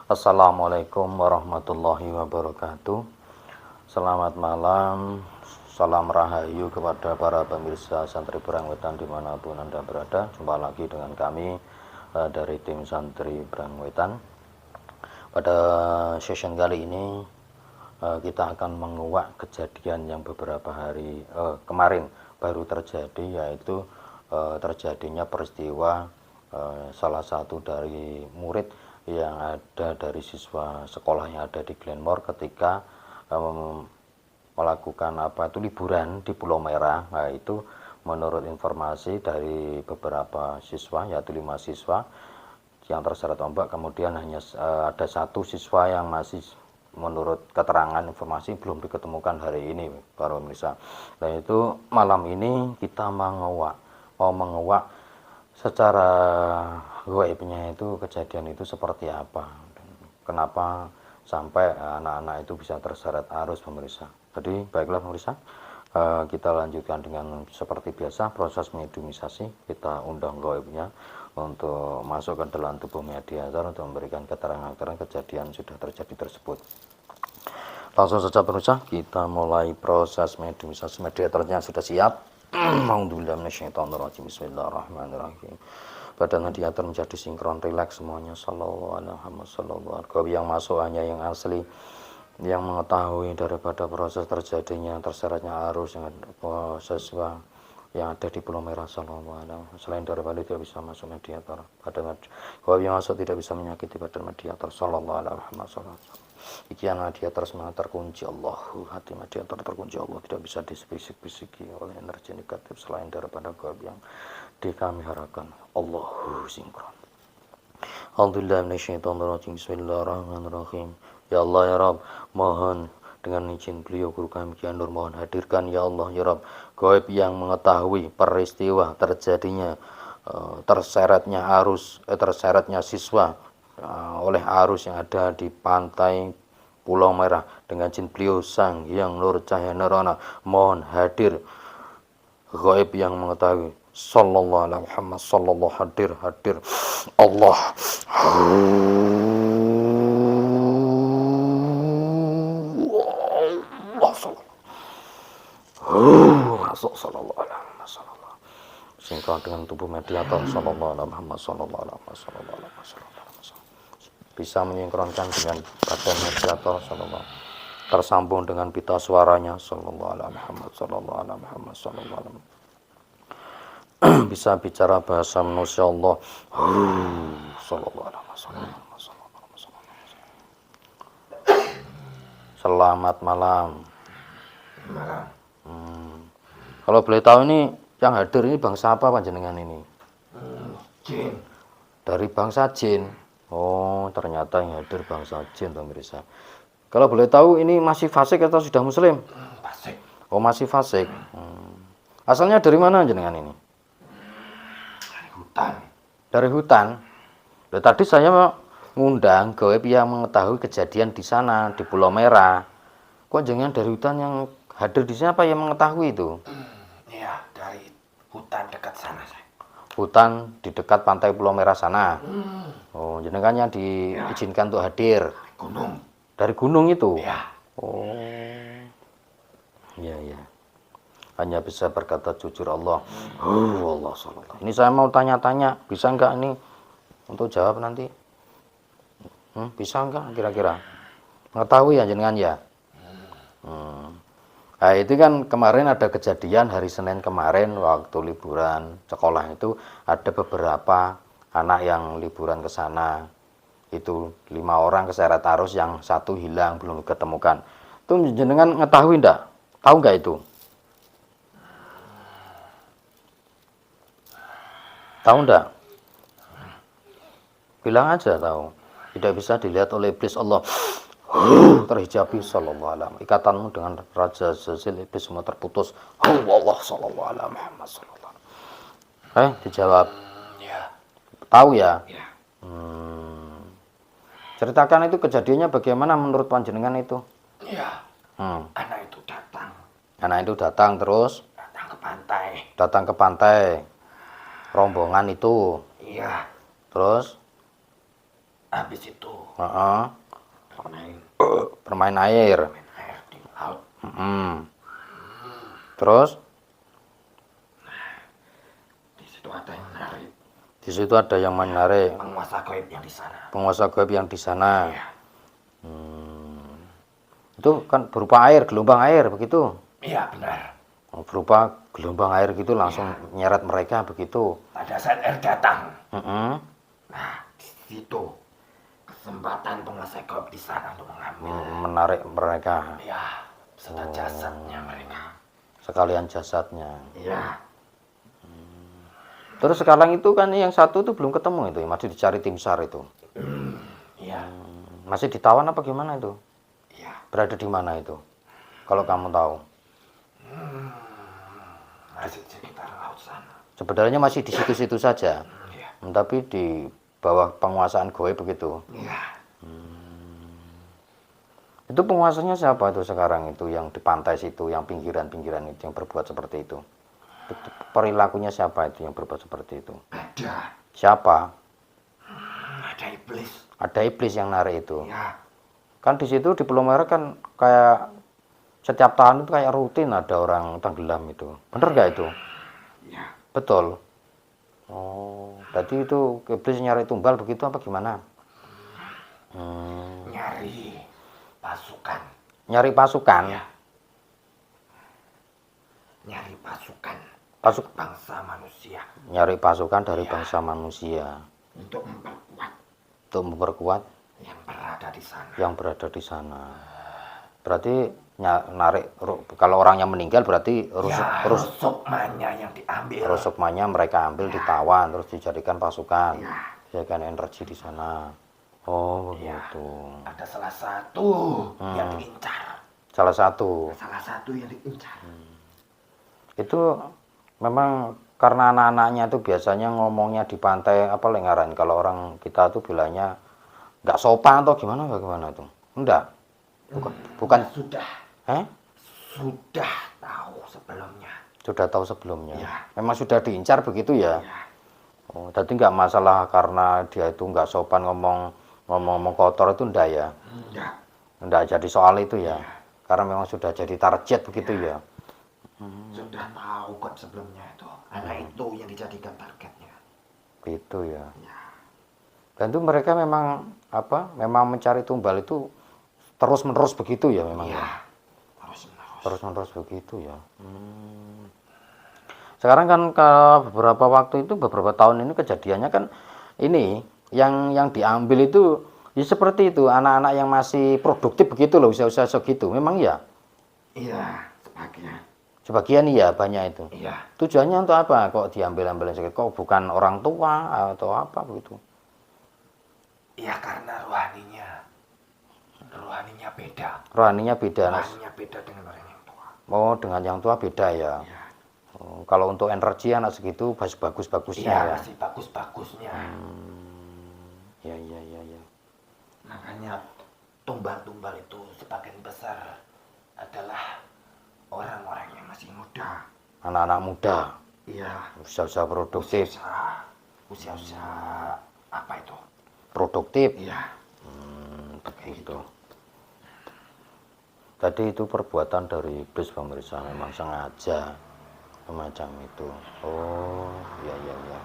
Assalamualaikum warahmatullahi wabarakatuh. Selamat malam, salam rahayu kepada para pemirsa Santri Brangwetan dimanapun Anda berada. Jumpa lagi dengan kami dari tim Santri Brangwetan. Pada session kali ini kita akan menguak kejadian yang beberapa hari kemarin baru terjadi, yaitu terjadinya peristiwa salah satu dari murid yang ada dari siswa sekolah yang ada di Glenmore ketika melakukan liburan di Pulau Merah. Nah, itu menurut informasi dari beberapa siswa, yaitu 5 siswa yang terseret ombak, kemudian hanya ada 1 siswa yang masih menurut keterangan informasi belum diketemukan hari ini, para pemirsa. Dan itu malam ini kita mau menguak secara gaibnya itu kejadian itu seperti apa, kenapa sampai anak-anak itu bisa terseret arus, pemirsa. Jadi baiklah pemirsa, kita lanjutkan dengan seperti biasa proses mediumisasi. Kita undang gaibnya untuk masuk ke dalam tubuh mediator untuk memberikan keterangan-keterangan kejadian sudah terjadi tersebut. Langsung saja pemirsa, kita mulai proses mediumisasi. Mediatornya sudah siap. Bismillahirrahmanirrahim. Badan mediator menjadi sinkron, rileks semuanya. Sallallahu alaihi wasallam. Yang masuk hanya yang asli, yang mengetahui daripada proses terjadinya terseretnya arus yang siswa yang ada di Pulau Merah. Sallallahu alaihi wasallam. Selain daripada tidak bisa masuk mediator. Badan yang masuk tidak bisa menyakiti badan mediator. Sallallahu alaihi wasallam. Ikian mediator semangat terkunci Allah, hati mediator terkunci Allah, tidak bisa disebisik-bisiki oleh energi negatif selain daripada gaib yang kami harapkan. Allahu sinkron. Alhamdulillah minasyaitonirrajim. Bismillahirrahmanirrahim. Ya Allah ya Rabb, mohon dengan izin beliau guru kami Kiai Nur, mohon hadirkan ya Allah ya Rabb gaib yang mengetahui peristiwa terjadinya terseretnya siswa oleh arus yang ada di pantai Pulau Merah dengan jin beliau Sang Hyang Nur Cahaya Nirwana, mohon hadir gaib yang mengetahui. Sallallahu alaihi Muhammad, sallallahu hadir Allah. Masuk sallallahu alaihi wasallam. Sinkron dengan tubuh mediator. Sallallahu alaihi Muhammad, sallallahu alaihi wasallam. Bisa menyingkronkan dengan badan mediator. Sallallahu tersambung dengan pita suaranya. Sallallahu alaihi Muhammad, sallallahu alaihi Muhammad, sallallahu alaihi. Bisa bicara bahasa manusia Allah. Sallallahu alaihi wasallam. Selamat malam. Kalau boleh tahu ini yang hadir ini bangsa apa panjenengan ini? Jin. Dari bangsa jin. Oh, ternyata yang hadir bangsa jin, pemirsa. Kalau boleh tahu ini masih fasik atau sudah muslim? Fasik. Oh, masih fasik. Asalnya dari mana jenengan ini? Dari hutan. Dari hutan. Loh, tadi saya mengundang gaib yang mengetahui kejadian di sana di Pulau Merah. Kok jenengan dari hutan yang hadir di sini, apa yang mengetahui itu? Iya, dari hutan dekat sana saya. Hutan di dekat pantai Pulau Merah sana. Oh, jenengan yang diizinkan untuk hadir. Gunung. Dari gunung itu? Iya. Oh. Iya, iya. Hanya bisa berkata jujur Allah. Allah sallallahu. Ini saya mau tanya-tanya, bisa enggak ini untuk jawab nanti? Bisa enggak kira-kira? Mengetahui ya jenengan ya? Nah, itu kan kemarin ada kejadian hari Senin kemarin waktu liburan sekolah itu ada beberapa anak yang liburan ke sana. Itu 5 orang keseret arus, yang 1 hilang belum diketemukan. Itu jenengan ngetahui enggak? Tahu enggak itu? Tahu enggak? Bilang aja tahu. Tidak bisa dilihat oleh iblis Allah. Terhijabi sallallahu alaihi. Ikatanmu dengan Raja Zazil iblis semua terputus. Allah sallallahu alaihi Muhammad sallallahu alaihi. Dijawab. Ya. Tahu ya? Ya. Ceritakan itu kejadiannya bagaimana menurut panjenengan itu? Iya. Anak itu datang. Anak itu datang terus? Datang ke pantai. Datang ke pantai. Rombongan itu. Iya. Terus? Habis itu Heeh. bermain Bermain air. air di laut. Terus Di situ ada yang menarik. di situ ada yang menarik. Penguasa gaib yang di sana. Penguasa gaib yang di sana. Iya. Itu kan berupa air, gelombang air begitu. Iya benar. Berupa gelombang air gitu langsung nyeret mereka begitu. Pada saat air datang, Heeh. nah di situ kesempatan penguasa gaib di sana untuk mengambil. Menarik mereka. Ya, serta jasadnya mereka. Sekalian jasadnya. Iya. Terus sekarang itu kan yang satu tuh belum ketemu itu, masih dicari tim SAR itu. Iya. Masih ditawan apa gimana itu? Iya. Berada di mana itu? Kalau kamu tahu. Masih sekitar laut sana. Sebenarnya masih di situ-situ saja. Iya. Tapi di bawah penguasaan goib begitu. Iya. Itu penguasanya siapa itu sekarang itu yang di pantai situ, yang pinggiran-pinggiran itu yang berbuat seperti itu? Perilakunya siapa itu yang berbuat seperti itu? Ada. Siapa? Ada iblis. Ada iblis yang narik itu. Iya. Kan di situ di Pulau Merah kan kayak setiap tahun itu kayak rutin ada orang tenggelam itu. Bener nggak itu? Iya. Betul. Oh, berarti itu iblis nyari tumbal begitu apa gimana? Nyari pasukan. Nyari pasukan. Iya. Nyari pasukan. Pasuk Bangsa manusia. nyari pasukan dari bangsa manusia Untuk memperkuat untuk memperkuat yang berada di sana. yang berada di sana. Berarti narik kalau orangnya meninggal berarti Ya, rusukmanya yang diambil. rusukmanya mereka ambil ditawan terus dijadikan pasukan. Ya. Dijadikan energi di sana. Oh, Ya. begitu. Ada salah satu yang diincar. Salah satu. Salah satu yang diincar. Itu memang karena anak-anaknya itu biasanya ngomongnya di pantai apa lengaran. Kalau orang kita tuh bilangnya nggak sopan atau gimana bagaimana itu? Enggak. Bukan. Sudah. Eh? Sudah tahu sebelumnya. Sudah tahu sebelumnya. Ya. Memang sudah diincar begitu ya. Ya. Oh, jadi nggak masalah karena dia itu nggak sopan ngomong kotor itu enggak ya. Enggak. Enggak jadi soal itu ya. Karena memang sudah jadi target begitu ya. Sudah tahu kok sebelumnya itu. Anak itu yang dijadikan targetnya. Gitu ya. Ya. Dan itu mereka memang apa? Memang mencari tumbal itu terus-menerus begitu ya memang ya. Ya. Terus-menerus. Terus-menerus begitu ya. Sekarang kan ke beberapa waktu itu beberapa tahun ini kejadiannya kan ini yang diambil itu ya seperti itu anak-anak yang masih produktif begitu loh usia-usia segitu memang ya. Iya, sebagian. Sebagian iya banyak itu. Iya. Tujuannya untuk apa kok diambil-ambil segitu? Kok bukan orang tua atau apa begitu? Iya karena rohaninya beda. Rohaninya beda. Rohaninya beda dengan orang yang tua. Oh, dengan yang tua beda ya. Iya. Oh, kalau untuk energi anak segitu bagus-bagusnya Iya, ya. masih bagus-bagusnya. Ya, ya, ya, ya. Makanya tumbal-tumbal itu sebagian besar adalah orang-orang yang masih muda. Anak-anak muda, Iya. usia-usia produktif, Usia-usia apa itu? produktif. Iya. Begitu. Tadi itu perbuatan dari iblis pemirsa memang sengaja semacam itu. Oh, ya, ya, ya.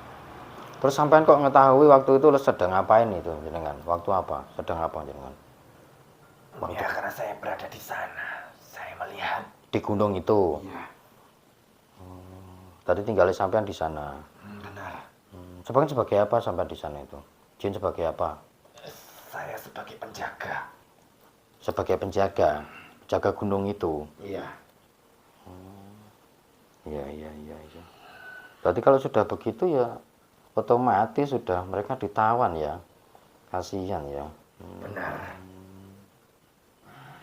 Terus sampean kok ngetahui waktu itu sedang ngapain itu jenengan? Waktu apa? Sedang apa jenengan? Ya karena saya berada di sana, saya melihat. Di gunung itu. Iya. Tadi tinggal sampean di sana. Benar. Sebagai apa sampean di sana itu? Jin sebagai apa? Saya sebagai penjaga. Sebagai penjaga, jaga gunung itu. Iya. Iya, iya, iya, iya. Berarti kalau sudah begitu ya otomatis sudah mereka ditawan ya. Kasihan ya. Benar.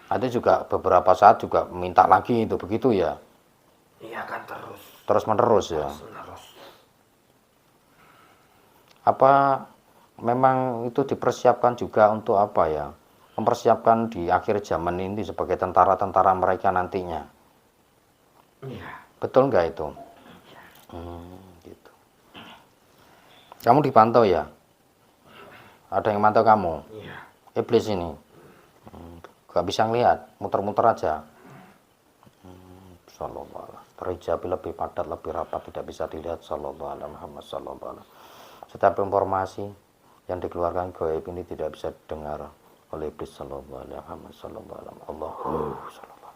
Nanti juga beberapa saat juga minta lagi itu begitu ya. Iya kan terus. Terus menerus ya. Terus. Apa memang itu dipersiapkan juga untuk apa ya? Mempersiapkan di akhir zaman ini sebagai tentara-tentara mereka nantinya. Iya. Betul nggak itu? Gitu. Kamu dipantau ya? Ada yang mantau kamu? Iya. iblis ini. Gak bisa ngelihat, muter-muter aja. Sallallahu alaihi terhijabi lebih padat, lebih rapat, tidak bisa dilihat. Sallallahu alaihi Muhammad sallallahu alaihi. Setiap informasi yang dikeluarkan gaib ini tidak bisa didengar oleh iblis. Sallallahu alaihi Muhammad sallallahu alaihi. Allahu sallallahu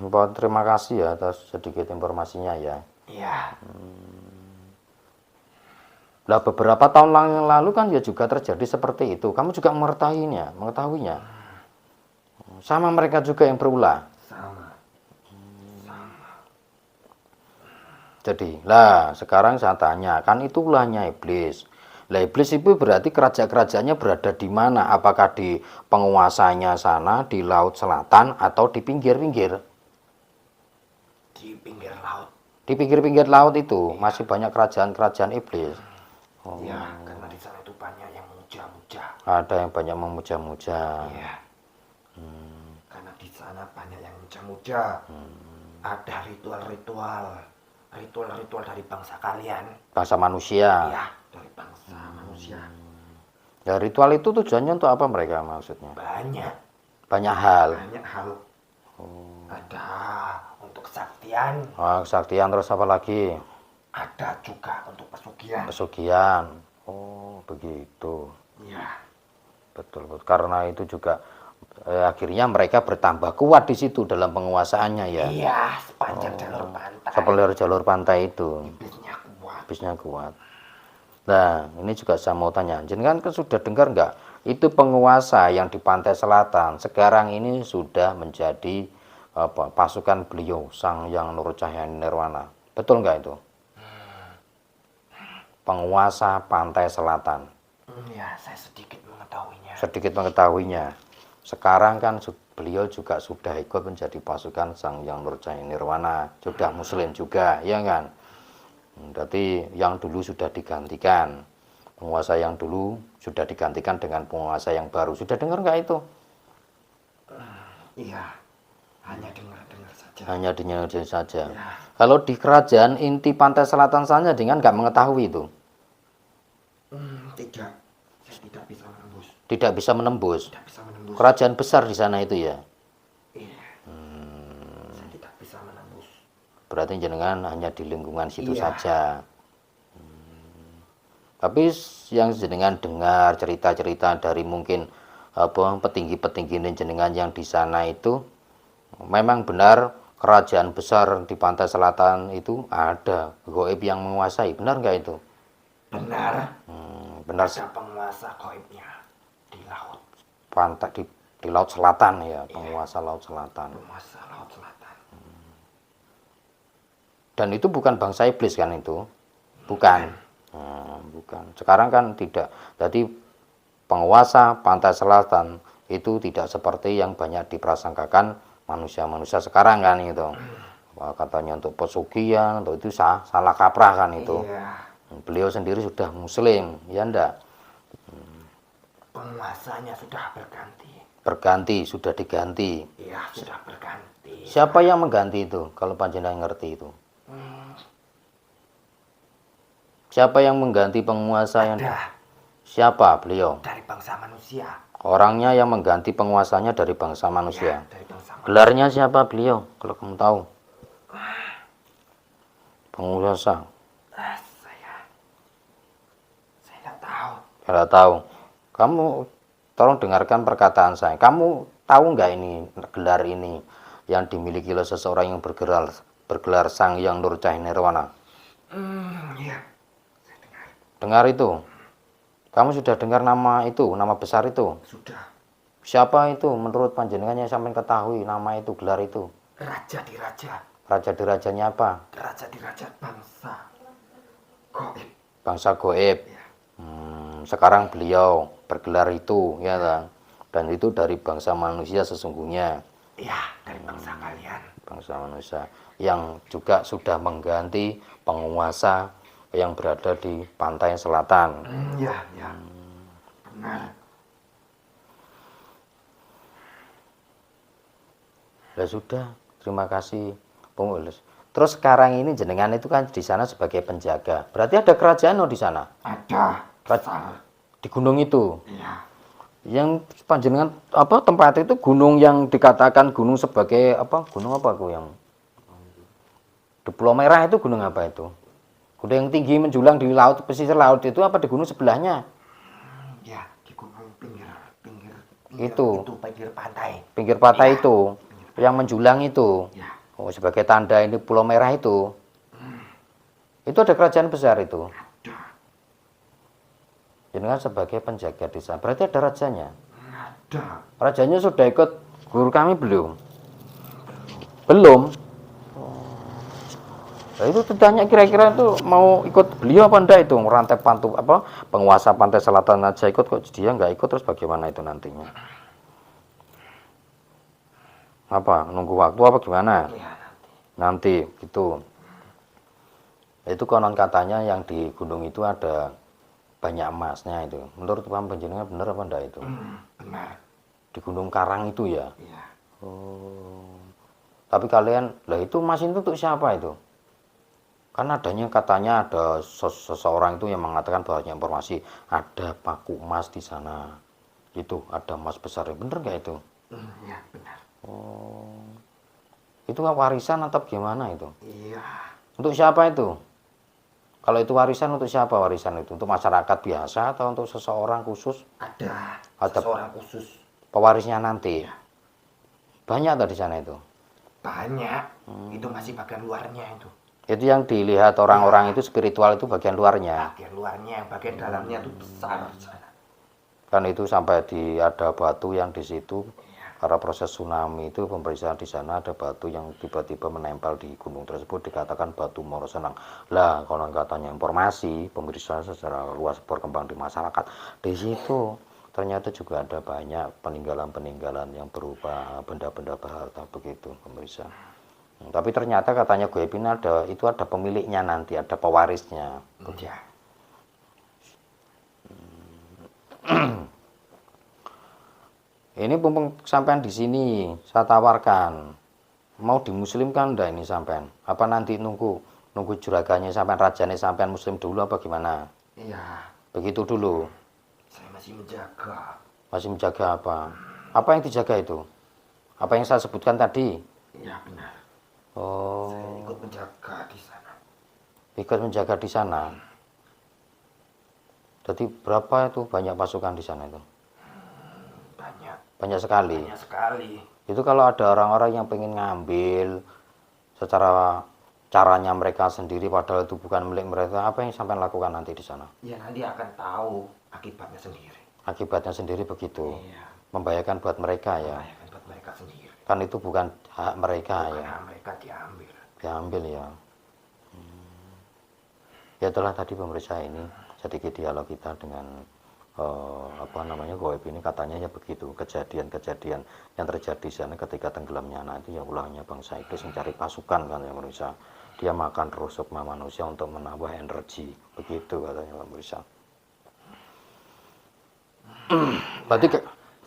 alaihi. Terima kasih ya atas sedikit informasinya ya. Iya. Lah beberapa tahun yang lalu kan ya juga terjadi seperti itu. Kamu juga mengetahuinya. Sama mereka juga yang berulah. Sama. Jadi, lah sekarang saya tanya, kan itu ulahnya iblis. Lah iblis itu berarti kerajaan-kerajaannya berada di mana? Apakah di penguasanya sana, di laut selatan, atau di pinggir-pinggir? Di pinggir laut. Di pinggir-pinggir laut itu masih banyak kerajaan-kerajaan iblis. Ya, karena di sana itu banyak yang muja-muja. Ada yang banyak memuja-muja. Iya. Karena di sana banyak yang muja-muja. Ada ritual-ritual dari bangsa kalian. Bangsa manusia. Iya, dari bangsa manusia. Ya ritual itu tujuannya untuk apa mereka maksudnya? Banyak hal. hal. Ada untuk kesaktian. Kesaktian, terus apa lagi? Ada juga untuk pesugihan. Pesugihan. Oh, begitu. Iya. Betul. Karena itu juga akhirnya mereka bertambah kuat di situ dalam penguasaannya ya. Iya, sepanjang jalur pantai. Sepanjang jalur pantai itu. Iblisnya kuat. Nah, ini juga saya mau tanya. Jenengan kan sudah dengar nggak? Itu penguasa yang di pantai selatan sekarang ini sudah menjadi pasukan beliau, Sang Hyang Nurcahya Nirwana. Betul nggak itu? Penguasa pantai selatan. Ya, saya sedikit mengetahuinya. Sedikit mengetahuinya. Sekarang kan beliau juga sudah ikut menjadi pasukan Sang Hyang Nurcahya Nirwana. Sudah muslim juga, ya kan? Berarti yang dulu sudah digantikan. Penguasa yang dulu sudah digantikan dengan penguasa yang baru. Sudah dengar nggak itu? Iya, hanya dengar-dengar saja. Hanya dengar saja. Ya. Kalau di kerajaan inti pantai selatan saja dengan nggak mengetahui itu? Tidak, saya tidak bisa menembus. Tidak bisa menembus. Tidak bisa menembus. Kerajaan besar di sana itu ya. Iya. Saya tidak bisa menembus. Berarti jenengan hanya di lingkungan situ Iya. saja. Tapi yang jenengan dengar cerita-cerita dari mungkin petinggi-petinggi jenengan yang di sana itu memang benar kerajaan besar di pantai selatan itu ada gaib yang menguasai, benar nggak itu? Benar. Benar. Ada penguasa gaibnya di laut. Pantai di laut selatan ya, penguasa laut selatan. Penguasa laut selatan. Dan itu bukan bangsa iblis kan itu? Bukan. Bukan. Sekarang kan tidak. Jadi penguasa pantai selatan itu tidak seperti yang banyak diprasangkakan manusia-manusia sekarang kan itu. Wah, katanya untuk pesugihan, untuk itu salah kaprah kan itu. Iya. Beliau sendiri sudah muslim, ya enggak? Penguasanya sudah berganti. Berganti, sudah diganti. Iya, sudah berganti. Siapa yang mengganti itu? Kalau panjenengan ngerti itu. Siapa yang mengganti penguasa yang? Ada Siapa beliau? dari bangsa manusia. Orangnya yang mengganti penguasanya dari bangsa manusia. Ya, dari bangsa manusia. Gelarnya siapa beliau? Kalau kamu tahu. Penguasa. Saya nggak tahu. Kalau tahu. Kamu tolong dengarkan perkataan saya. Kamu tahu nggak ini gelar ini yang dimiliki oleh seseorang yang bergelar Sang Hyang Nurcahya Nirwana? Iya. Dengar itu. Kamu sudah dengar nama itu, nama besar itu? Sudah. Siapa itu menurut panjenengan yang sampai ketahui nama itu, gelar itu? Raja di raja. Raja di rajanya apa? Raja di raja bangsa gaib. Bangsa gaib. Ya. Sekarang beliau bergelar itu, ya kan? Dan itu dari bangsa manusia sesungguhnya. Iya, dari bangsa kalian. Bangsa manusia yang juga sudah mengganti penguasa yang berada di pantai selatan. Iya, iya. Benar. Ya sudah, terima kasih pengurus. Terus sekarang ini jenengan itu kan di sana sebagai penjaga. Berarti ada kerajaan di sana? Ada. Besar. di gunung itu. Iya. Yang panjenengan apa tempat itu gunung yang dikatakan gunung sebagai apa? Gunung apa aku yang di Pulau Merah itu gunung apa itu? Gunung yang tinggi menjulang di laut, pesisir laut itu apa di gunung sebelahnya? Ya, di gunung pinggir Itu. pinggir pantai. Pinggir pantai Iya. itu. Yang menjulang itu. Ya. Oh, sebagai tanda ini Pulau Merah itu. Itu ada kerajaan besar itu. Ada. Jenengan sebagai penjaga desa. Berarti ada rajanya. Ada. Rajanya sudah ikut guru kami belum? Belum. Nah, itu ditanya kira-kira itu mau ikut beliau apa enggak itu merantai pantu apa penguasa pantai selatan aja ikut kok dia nggak ikut terus bagaimana itu nantinya? Apa nunggu waktu apa gimana? Ya, Nanti gitu. Itu konon katanya yang di gunung itu ada banyak emasnya itu. Menurut Pak Panjenengan benar apa enggak itu? benar. Di Gunung Karang itu ya. Iya. Oh. Tapi kalian, lah itu emas itu untuk siapa itu? Kan adanya katanya ada seseorang itu yang mengatakan bahwa informasi ada paku emas di sana. Itu ada emas besar. Bener nggak itu? Iya, benar. Oh. Itu warisan atau gimana itu? Iya. Untuk siapa itu? Kalau itu warisan untuk siapa warisan itu? Untuk masyarakat biasa atau untuk seseorang khusus? Ada Ada seseorang khusus. pewarisnya nanti. Banyak ada di sana itu. Banyak. Itu masih bagian luarnya itu. Itu yang dilihat orang-orang itu spiritual itu bagian luarnya. Bagian luarnya, bagian dalamnya itu besar sana. Kan itu sampai ada batu yang di situ Iya. karena proses tsunami itu pemeriksaan di sana ada batu yang tiba-tiba menempel di gunung tersebut dikatakan batu Moro Senang. Lah konon katanya informasi pemeriksaan secara luas berkembang di masyarakat di situ ternyata juga ada banyak peninggalan-peninggalan yang berupa benda-benda berharga begitu pemeriksaan. Tapi ternyata katanya goib ini itu ada pemiliknya nanti, ada pewarisnya. Iya. Ini mumpung sampean di sini, saya tawarkan. Mau dimuslimkan enggak ini sampean? Apa nanti nunggu juraganya sampean, rajanya sampean muslim dulu apa gimana? Iya. Begitu dulu. Saya masih menjaga. Masih menjaga apa? Apa yang dijaga itu? Apa yang saya sebutkan tadi? Iya, benar. Oh, Saya ikut menjaga di sana. ikut menjaga di sana. Jadi berapa itu banyak pasukan di sana itu? Banyak. Banyak sekali. Banyak sekali. Itu kalau ada orang-orang yang pengen ngambil secara caranya mereka sendiri padahal itu bukan milik mereka, apa yang sampai lakukan nanti di sana? Ya, nanti akan tahu akibatnya sendiri. Akibatnya sendiri begitu. Iya. Membahayakan buat mereka ya. Membahayakan buat mereka sendiri. Kan itu bukan hak mereka ya. Karena mereka diambil. Diambil ya. Ya itulah tadi pemirsa ini sedikit dialog kita dengan apa namanya goib ini katanya ya begitu kejadian-kejadian yang terjadi di sana ketika tenggelamnya anak itu ya ulahnya bangsa iblis mencari pasukan kan ya pemirsa. Dia makan rusuk manusia untuk menambah energi begitu katanya pemirsa. Berarti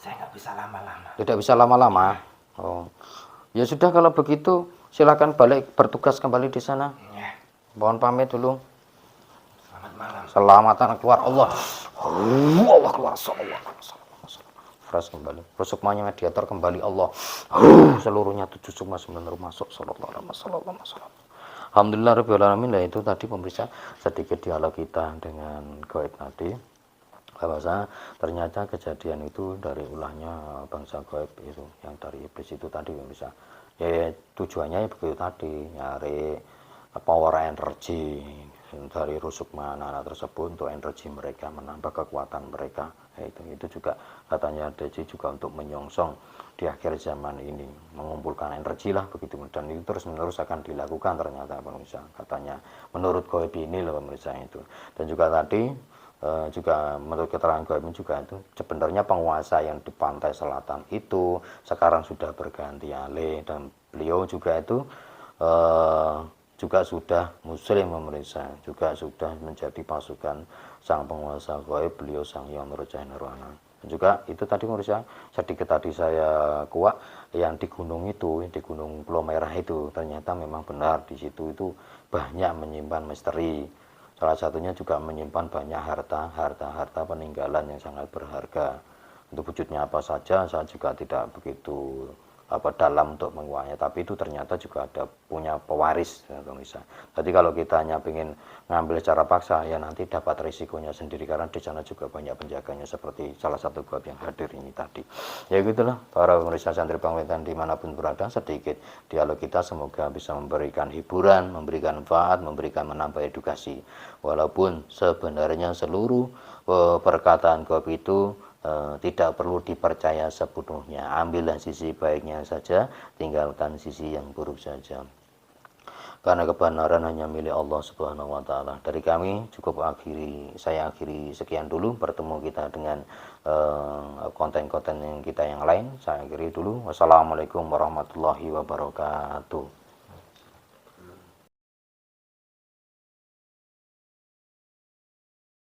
Saya nggak bisa lama-lama. tidak bisa lama-lama. Oh. Ya sudah kalau begitu silakan balik bertugas kembali di sana. Ya. Mohon pamit dulu. Selamat malam. Selamatan keluar Allah. Allah keluar Allah. Fresh kembali. Rusukmanya mediator kembali Allah. Seluruhnya 7 sukma 9 rumah masuk sallallahu alaihi wasallam. Alhamdulillah rabbil alamin. Lah itu tadi pemirsa sedikit dialog kita dengan goib tadi. Bahwa ternyata kejadian itu dari ulahnya bangsa goib itu yang dari iblis itu tadi pemirsa. Ya tujuannya ya begitu tadi nyari power energi dari rusuk mana tersebut untuk energi mereka menambah kekuatan mereka ya, itu juga katanya Deji juga untuk menyongsong di akhir zaman ini mengumpulkan energi lah begitu dan itu terus menerus akan dilakukan ternyata pemirsa katanya menurut goib ini loh pemirsa itu dan juga tadi juga menurut keterangan goib ini juga itu sebenarnya penguasa yang di pantai selatan itu sekarang sudah berganti alih dan beliau juga itu juga sudah muslim pemirsa juga sudah menjadi pasukan sang penguasa goib beliau sang Hyang Nurjaya Nirwana juga itu tadi pemirsa sedikit tadi saya kuak yang di gunung itu di Gunung Pulau Merah itu ternyata memang benar di situ itu banyak menyimpan misteri Salah satunya juga menyimpan banyak harta peninggalan yang sangat berharga. Untuk wujudnya apa saja, saya juga tidak begitu dalam untuk menguaknya, tapi itu ternyata juga ada punya pewaris ya, bisa. Jadi kalau kita hanya ingin ngambil secara paksa, ya nanti dapat risikonya sendiri, karena di sana juga banyak penjaganya seperti salah satu bab yang hadir ini tadi. Ya gitulah para pemirsa santri pengwetan dimanapun berada, sedikit dialog kita semoga bisa memberikan hiburan, memberikan manfaat, memberikan menambah edukasi. Walaupun sebenarnya seluruh perkataan bab itu tidak perlu dipercaya sepenuhnya, ambillah sisi baiknya saja, tinggalkan sisi yang buruk saja, karena kebenaran hanya milik Allah Subhanahu wa taala. Dari kami cukup saya akhiri sekian dulu. Bertemu kita dengan konten-konten kita yang lain. Saya akhiri dulu. Wassalamualaikum warahmatullahi wabarakatuh.